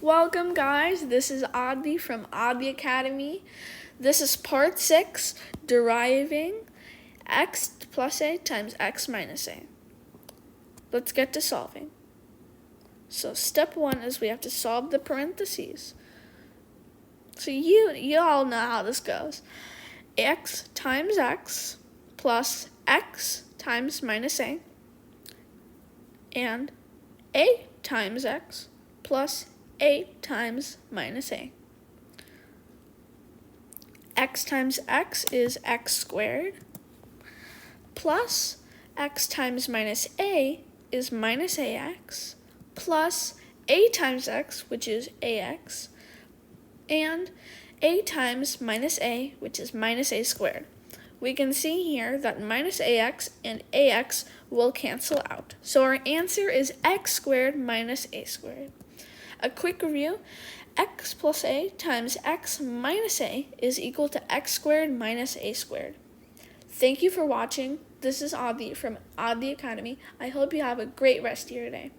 Welcome guys, this is Aadi from Aadi Academy. This is part 6, deriving x plus a times x minus a. Let's get to solving. So step 1 is we have to solve the parentheses. So you all know how this goes. X times x plus x times minus a and a times x plus a times minus a. X times x is x squared plus x times minus a is minus ax plus a times x, which is ax, and a times minus a, which is minus a squared. We can see here that minus ax and ax will cancel out. So our answer is x squared minus a squared. A quick review, x plus a times x minus a is equal to x squared minus a squared. Thank you for watching. This is Aadi from Aadi Academy. I hope you have a great rest of your day.